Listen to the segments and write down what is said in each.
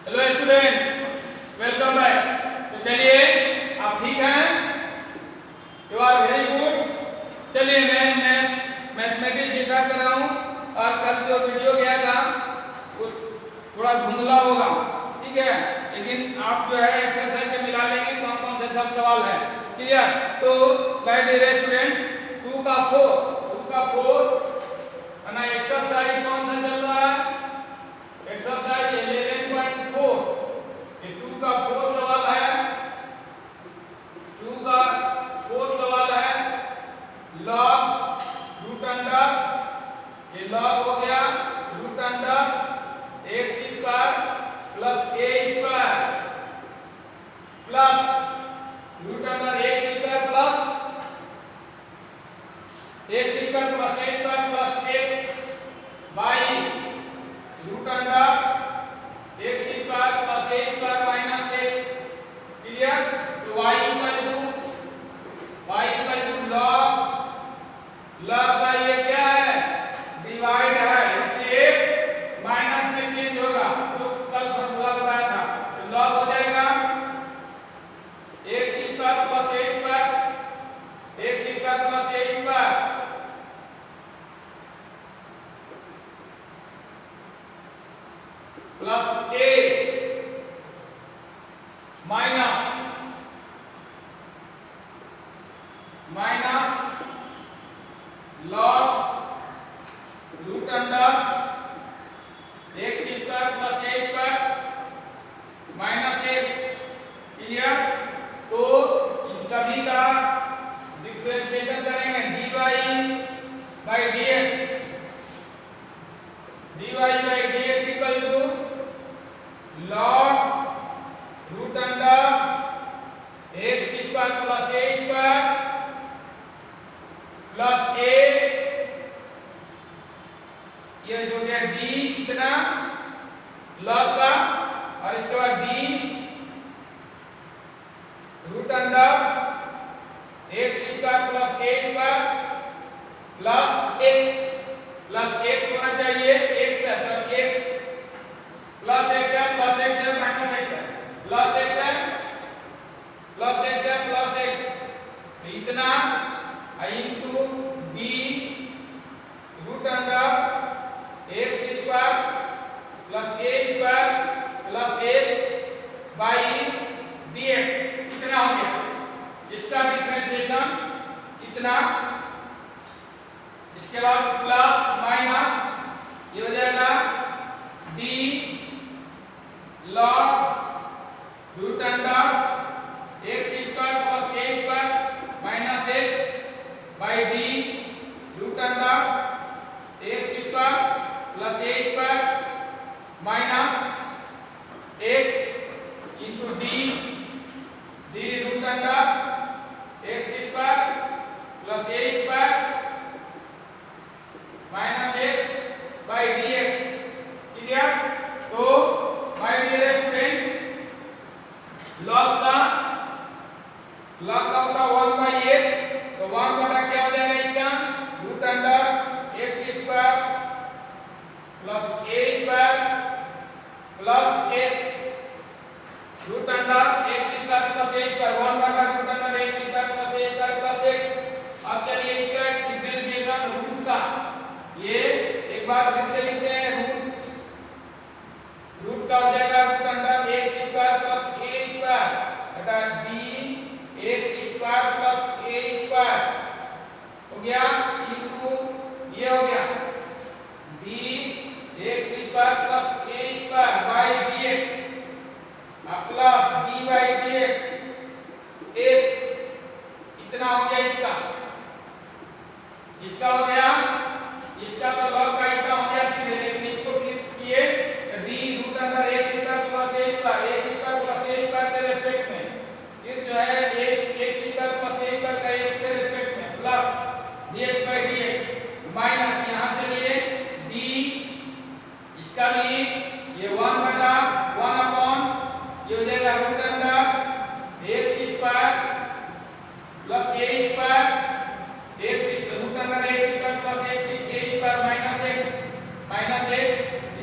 Hello student, welcome back. तो चलिए, आप ठीक हैं? You are very good. चलिए, मैं मैथमेटिक्स स्टार्ट कर रहा हूँ। और कल जो वीडियो गया था उस थोड़ा धुंधला होगा, ठीक है, लेकिन आप जो है एक्सरसाइज से मिला लेंगे कौन कौन से सब सवाल है। क्लियर? तो माय डियर स्टूडेंट, 2 का 4 ना एक्सरसाइज कौन सा चल रहा है? एक्सरसाइज 11.4। ये 2 का 4 सवाल है। 2 का 4 सवाल है। लॉग रूट अंडर, ये लॉग हो गया root under x square plus a square plus root under x square plus x square plus a square plus x by root under x square plus a square minus x. Clear? तो y equal to log का ये क्या है? Divide है, इसलिए minus में change होगा, जो कल फॉर्मूला बताया था। तो लॉग हो जाएगा x square plus a square, x square plus a square plus a minus log root under x square plus a square minus x. Clear? तो इन सभी का डिफरेंशिएशन करेंगे dy by dx, dy by dx equal to log root under x square plus a square plus a, ये जो गया D इतना log का, और इसके बाद d root under x square plus a square plus x होना चाहिए, एक्स है सर, एक्स प्लस एक्स है प्लस एक्स है माइनस एक्स है प्लस एक्स है प्लस एक्स है प्लस एक्स, तो इतना into d root under x square plus a square plus x by dx। इतना हो गया, इसका डिफरेंशिएशन इतना। इसके बाद प्लस माइनस ये हो जाएगा d log root under x square plus a square minus x by d root under x square plus a square minus x into d root under x square plus a square minus x by d x. Clear? तो my dear student, log का होता 1 by x, तो 1 बटा क्या हो जाएगा इसका? Root under x square plus a square plus x root under x square plus a square, 1 बटा root under x square plus a square plus x. अब चलिए इसका डिफरेंशिएशन रूट का, ये एक बार फिर से लिखते हैं, रूट का हो जाएगा root under x square plus a square बटा d x square plus a square हो गया इनटू ये हो गया d x square plus a square by d x plus d by d x. इतना हो गया इसका हो गया, इसका तो लॉग का इतना हो गया सीधे, लेकिन इसको फिर किए d root under x square plus a square के रेस्पेक्ट में, फिर जो है x square plus a square का एक्स के रेस्पेक्ट में plus dx by dx minus, यहाँ चलिए डी इसका भी ये 1 बटा 1 अपॉन ये हो जाएगा root under x square plus a square x root under x square plus x a square minus x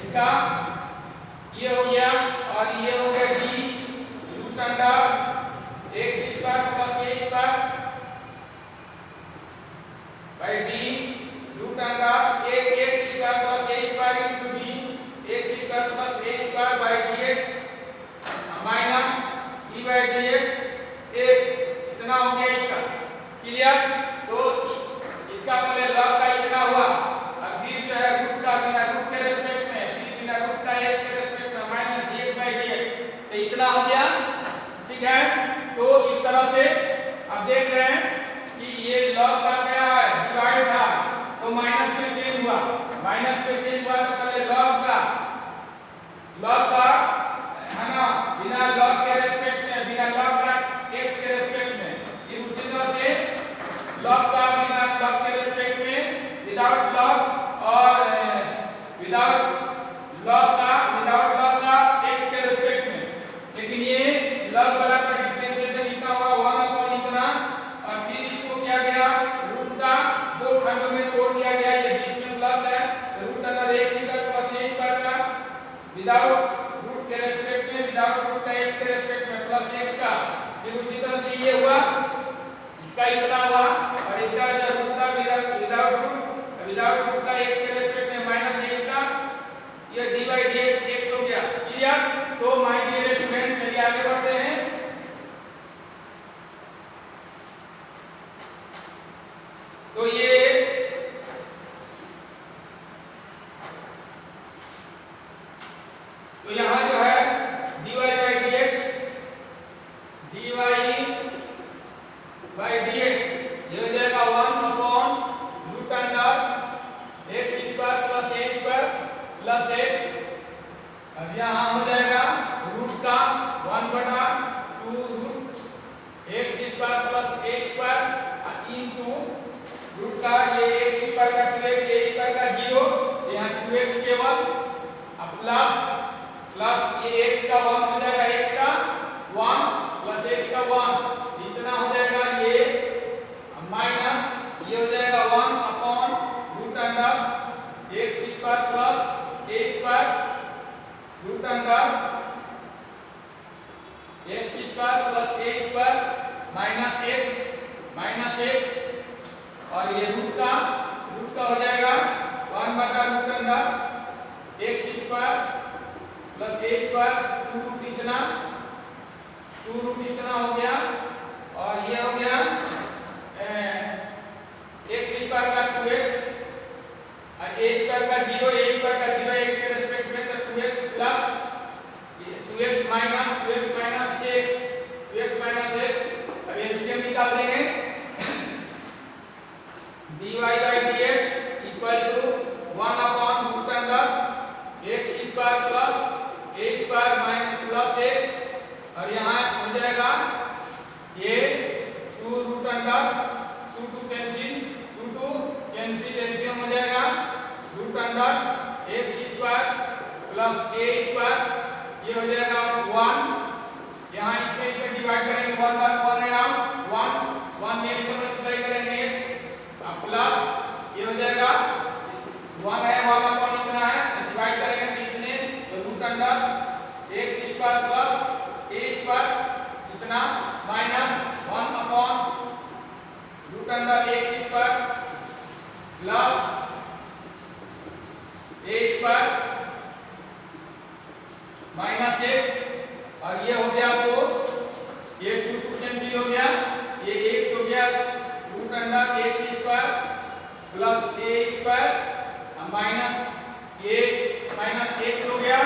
इसका ये हो गया, और by d root under x square plus a square into d x square plus a square by d x minus d by d x इतना हो गया इसका। Clear? तो इसका पहले लॉग का इतना हुआ और फिर जो है रूट का बिना रूट के रेस्पेक्ट में फिर बिना रूट का एक्स के रेस्पेक्ट में minus D x by d x, तो इतना हो गया। ठीक है, तो इस तरह से आप देख रहे हैं कि ये लॉग का क्या है डिवाइड था तो माइनस में चेंज हुआ, माइनस में चेंज हुआ तो चले लॉग का है ना बिना लॉग के रेस्पेक्ट में बिना लॉग का एक्स के रेस्पेक्ट में, फिर उसी तरह से लॉग का बिना लॉग के रेस्पेक्ट में विदाउट लॉग और विदाउट लॉग का एक्स के रेस्पेक्ट में। लेकिन ये लॉग वाला का डिफरेंशिएशन कितना होगा 1 अपॉन इतना और फिर इसको किया गया रूट का दो खंडों में तोड़ दिया गया, ये बीच में प्लस है तो root under x square plus a square का विदाउट रूट के रेस्पेक्ट में विदाउट रूट का x के रेस्पेक्ट में प्लस x का, फिर उसी तरह से ये हुआ इसका इतना हुआ और इसका जो रूट का विदाउट रूट का x के रेस्पेक्ट में माइनस x का ये d बाई dx x हो गया। क्लियर? तो माय डियर स्टूडेंट चलिए आगे बढ़ते हैं। तो ये तो यहां जो है dy बाई dx ये हो जाएगा 1 upon root under x square plus a square plus x, अब यहाँ हो जाएगा रूट का 1/2 root x square plus a square into root का ये एक्स स्क्वायर का 2x ए स्क्वायर का 0 यहाँ 2x केवल प्लस ये x का 1 हो जाएगा x का 1 प्लस x का 1 इतना हो जाएगा ये माइनस ये हो जाएगा 1 upon root under x square plus a square root under x square plus a square minus x और ये रूट का हो जाएगा 1/रूट under x square plus a square 2 root इतना हो गया और ये हो गया एक्स स्क्वायर का 2x और ए स्क्वायर का 0 एक्स के रेस्पेक्ट में तो 2x plus 2x minus x अब एलसीएम निकाल देंगे dy by dx equal to 1 upon root under x square plus a square minus plus x और यहाँ हो जाएगा ये 2 रूट अंडर 2 कैंसिल एलसीएम हो जाएगा root under x square plus a square ये हो जाएगा 1 यहाँ इसमें डिवाइड करेंगे 1 बार 1 अराउंड 1 में से मल्टीप्लाई करेंगे x प्लस ये हो जाएगा 1 है 1 अपॉन इतना है डिवाइड करेंगे तो इतने तो root under x square plus a square इतना minus 1 upon root under x square plus a square minus x और ये हो गया आपको ये 2 कैंसिल हो गया ये x हो गया root under x square plus a square minus ये माइनस एक्स हो गया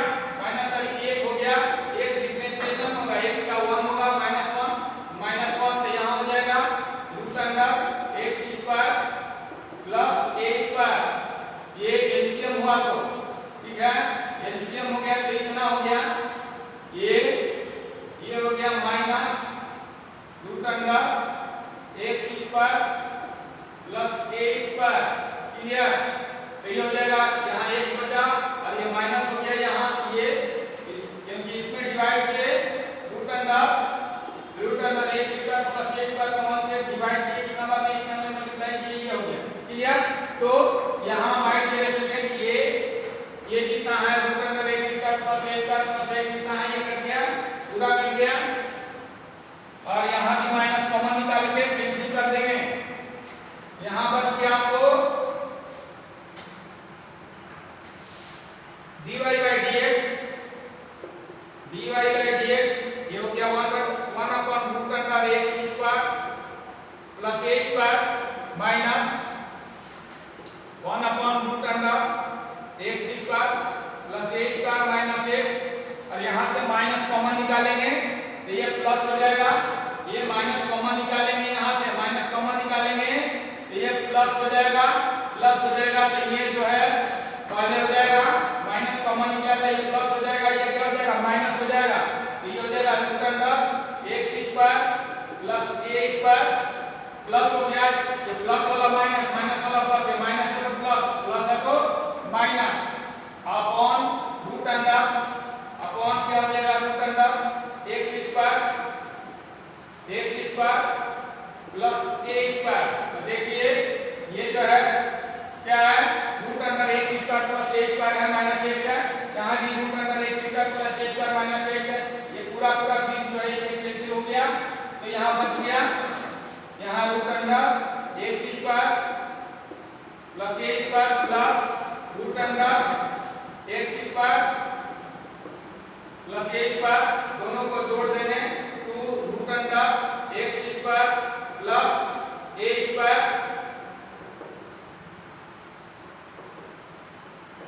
माइनस 1 हो गया एक डिफरेंशिएशन होगा x का 1 होगा माइनस 1 तो यहाँ हो जाएगा root under x square plus a square ये एलसीएम हुआ तो ठीक है एलसीएम हो गया तो इतना हो गया ये हो गया minus root under x square plus a square. Clear? तो ये हो जाएगा यहाँ x बचा और ये माइनस हो गया यहाँ ये क्योंकि इसमें डिवाइड किए root under A square plus a square का 1 से डिवाइड किए इतना बार में इतना में मल्टीप्लाई किए ये हो गया। क्लियर? तो यहाँ माइंड डियर स्टूडेंट ये जितना है root under x square plus a square plus x इतना है ये कट गया पूरा कट गया और यहाँ भी माइनस कॉमन निकाल के कैंसिल कर देंगे। यहाँ बच गया आपको dy by dx ये हो गया 1 upon root under x square plus a square minus 1 upon root under x square plus a square minus x, और यहाँ से माइनस कॉमन निकालेंगे तो ये प्लस हो जाएगा, ये माइनस कॉमन निकालेंगे, यहाँ से माइनस कॉमन निकालेंगे तो ये प्लस हो जाएगा तो ये जो है पहले हो जाएगा माइनस कॉमन निकाला तो ये प्लस हो जाएगा, ये क्या हो जाएगा माइनस हो जाएगा तो ये हो जाएगा root under x square plus a square plus हो गया, ये प्लस वाला माइनस वाला प्लस है, माइनस है तो प्लस है तो minus upon root under upon क्या हो जाएगा root under x square plus a square. तो देखिए ये जो है क्या है root under x square plus a square है माइनस x है, यहाँ भी root under x square plus a square minus x है, ये पूरा फिर जो है इसे कैंसिल हो गया तो यहाँ बच गया यहाँ root under x square plus a square plus root under x square plus a square, दोनों को जोड़ देने two root under x square plus a square,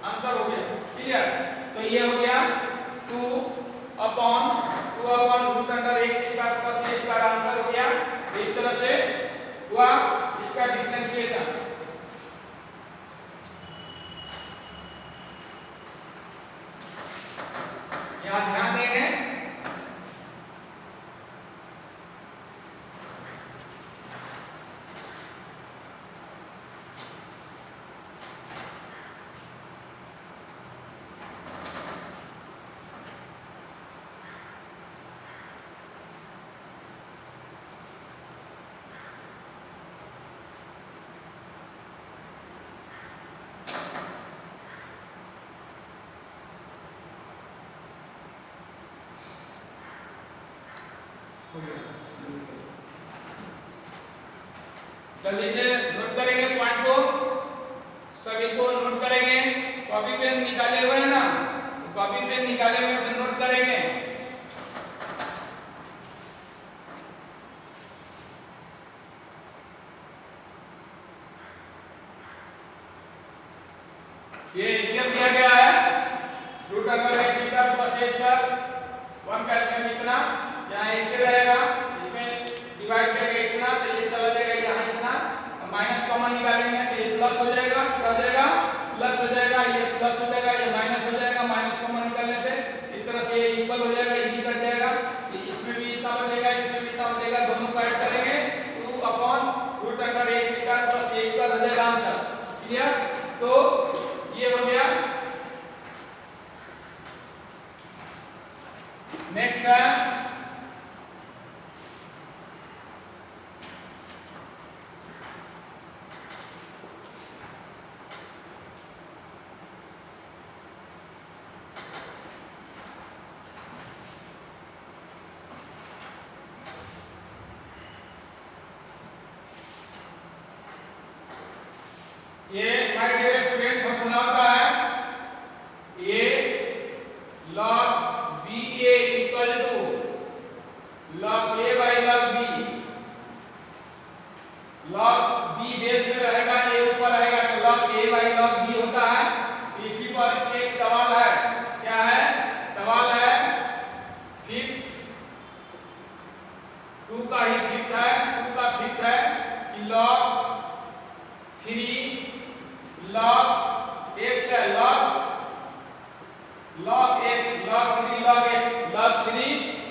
answer हो गया क्लियर। तो ये हो गया 2 upon root under x square plus a square, answer हो गया। इस तरह से हुआ इसका डिफरेंशिएशन। यहाँ ध्यान देंगे जल्दी से नोट करेंगे पॉइंट को, सभी को नोट करेंगे, कॉपी पेन निकाले हुए हैं ना, तो कॉपी पेन निकाले हुए तो नोट करेंगे। ये एचसीएफ दिया गया है root under x square plus a square 1 का एलसीएम इतना, यहाँ x रहेगा, इसमें डिवाइड करेंगे इतना तो ये चला जाएगा यहाँ इतना, माइनस कॉमन निकालेंगे तो ये प्लस हो जाएगा, क्या हो जाएगा प्लस हो जाएगा, ये प्लस हो जाएगा, ये माइनस हो जाएगा, माइनस कॉमन निकालने से इस तरह से ये इक्वल हो जाएगा, ये भी कट जाएगा, इसमें भी इतना बचेगा, इसमें भी इतना बचेगा, दोनों को ऐड करेंगे 2 upon root under x square plus a square हो जाएगा आंसर क्लियर। तो ये हो गया। नेक्स्ट है ये माय डियर स्टूडेंट फॉर्मूला होता है a log ba equal to log a by log b, log b base में रहेगा, a ऊपर रहेगा तो log a by log b होता है। इसी पर एक सवाल है, क्या है सवाल है फिफ्थ 2 का ही फिफ्थ है, 2 का फिफ्थ है कि log 3 log x है, log x log 3 log x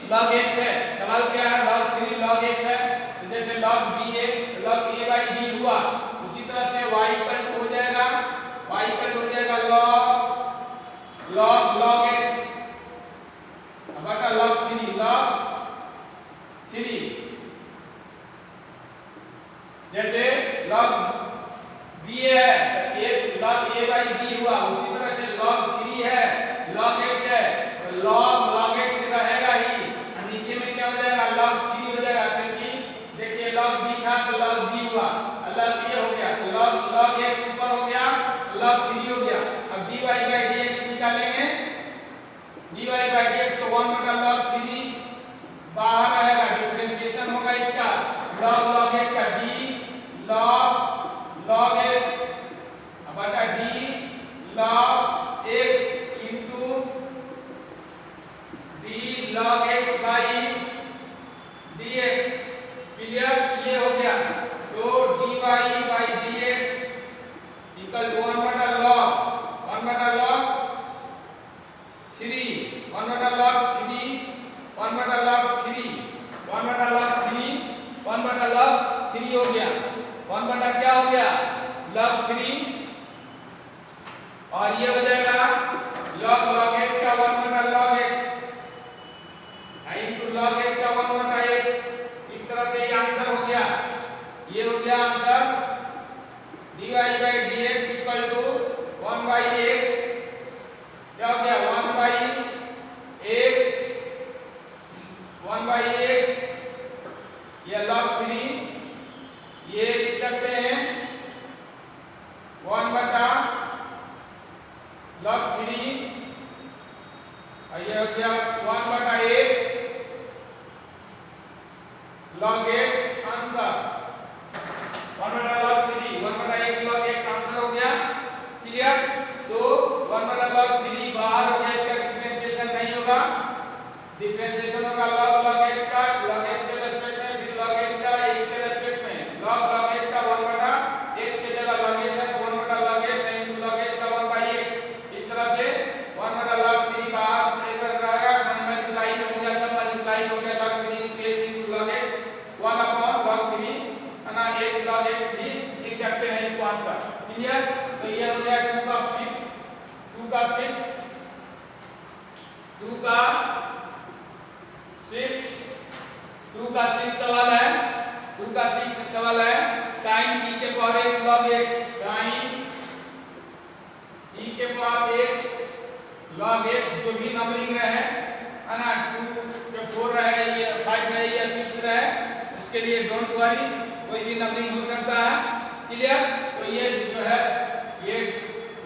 log x है, सवाल क्या है log 3 log x है, तो जैसे log b है log a by b हुआ, उसी तरह से y इक्वल टू हो जाएगा log x बटा log 3 जैसे log b है log a by b हुआ, उसी तरह से log 3 है log x है तो log x रहेगा ही, नीचे में क्या हो जाएगा log 3 हो जाएगा, क्योंकि देखिए log b था तो log b हुआ, log a हो गया तो log x ऊपर हो गया log 3 हो गया। अब dy by dx निकालेंगे dy by dx तो 1 बटा log 3 बाहर रहेगा, डिफरेंशिएशन होगा इसका log x का d log x बटा d log x into d log x by dx। Clear, ये हो गया। तो dy by dx equal to 1 बटा log 3 1 बटा log 3 1 बटा log 3 1 बटा log 3 हो गया। 1 बटा क्या हो गया log 3 और ये हो जाएगा log x का 1 बटा log x into log x का 1 बटा x। इस तरह से ये आंसर हो गया। ये हो गया answer dy by dx equal to 1 by x। क्या हो गया 1 by x ये log 3 ये लिख सकते हैं 1 बटा log 3 और ये हो गया 1 बटा x log x आंसर 1 बटा log 3 1 बटा x log x आंसर हो गया। क्लियर, तो 1 बटा log 3 बाहर हो गया, इसका डिफरेंशिएशन नहीं होगा, डिफरेंशिएशन होगा log x का log x के रेस्पेक्ट में, फिर log x का x के रेस्पेक्ट में। log x का 1 बटा x के जगह log x है तो 1 बटा log x into log x का 1 by x। इस तरह से 1 बटा log 3 बाहर इधर रहेगा, मल्टीप्लाई हो गया, सब मल्टीप्लाई हो गया log 3 into x into log x 1 upon log 3 है ना, x log x भी लिख सकते हैं इसको आंसर। क्लियर, तो ये हो गया 2 का 6 सवाल है। 2 का 6 सवाल है sin e के power x log x sin e के पावर x log x जो भी नंबरिंग रहे है ना, 2 के 4 रहे, ये 5 रहे या 6 रहे, उसके लिए डोंट वरी, कोई भी नंबरिंग हो सकता है। क्लियर, तो ये जो है ये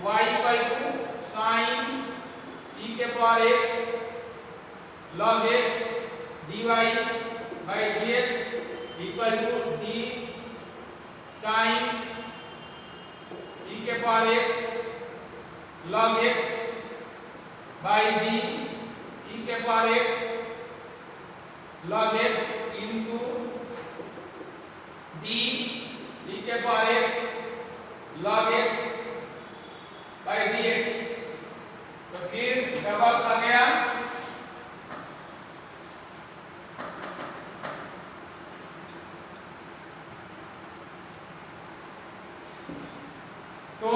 y equal to sin e के power x log x dy by dx equal to d sin e के power x log x by d e के power x log x into d e के power x log x by dx। तो फिर double आ गया, तो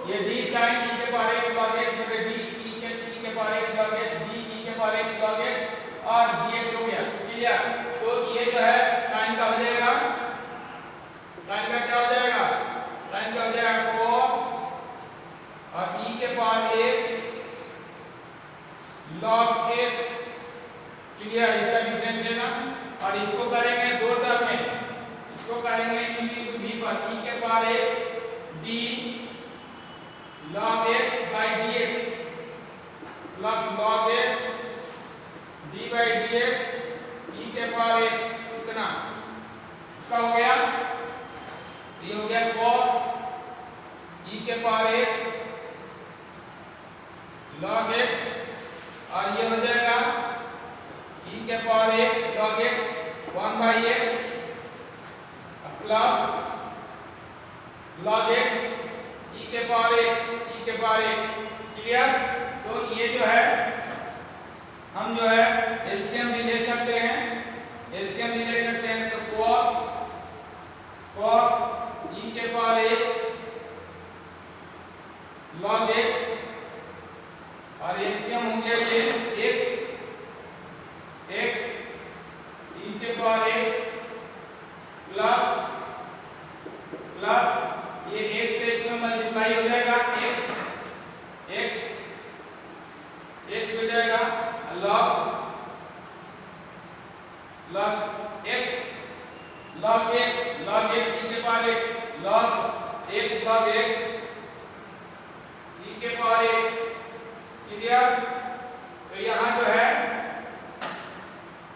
ये d sin e के power x log x बटे d e के power x log x d e के पावर x log x और dx हो गया। क्लियर, तो ये जो है sin का हो जाएगा, sin का क्या हो जाएगा, sin का हो जाएगा cos और e के power x log x। Clear, इसका डिफरेंस है ना, और इसको करेंगे 2 टर्म में, इसको करेंगे u into v पर e के power x d log x by dx plus log x d by dx e के पावर x इतना इसका हो गया। ये हो गया cos e के पावर x log x और ये हो जाएगा e के power x log x 1 by x plus log x e के पावर x e के पावर x। क्लियर, तो ये जो है हम जो है एलसीएम भी ले सकते हैं, एलसीएम भी ले सकते हैं, तो cos e के पावर x log x और एलसीएम होंगे ये x e के पावर x प्लस ये x से इसमें मल्टीप्लाई हो जाएगा, x हो जाएगा log x e के power x log x e के पावर x क्लियर। तो यहाँ जो है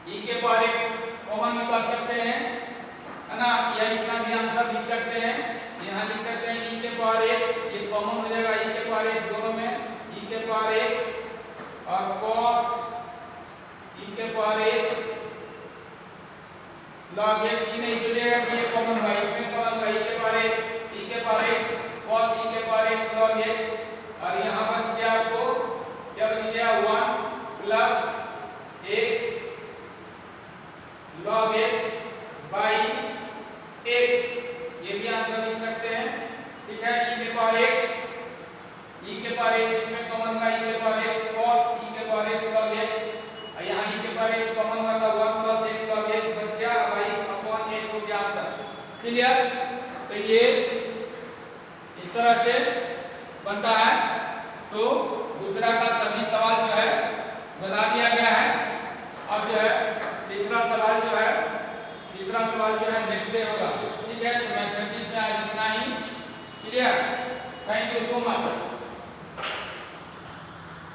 e के पावर x कॉमन निकाल सकते हैं, है ना, या इतना भी आंसर लिख सकते हैं। यहाँ लिख सकते हैं e के पावर x, ये कॉमन हो जाएगा e के पावर x दोनों में, e के पावर x और cos e के पावर x log x की नहीं जुड़ेगा, ये कॉमन होगा, इसमें कॉमन होगा e के पावर x, e के पावर x cos e के पावर x log x, और यहाँ बच गया आपको क्या बच गया 1 plus x log x by x, ये भी आंसर लिख सकते हैं। ठीक है, e के पावर x, e के पावर x इसमें कॉमन होगा e के पावर x cos e के पावर x log x, और यहाँ e के पावर x कॉमन हुआ था 1 प्लस x log x बच गया by अपॉन x हो गया आंसर। क्लियर। तो ये इस तरह से बनता है। तो दूसरा का सभी सवाल जो है बता दिया गया है। अब जो है तीसरा सवाल जो है नेक्स्ट डे होगा। ठीक है, तो मैथमेटिक्स में आज इतना ही। Clear. Thank you so much.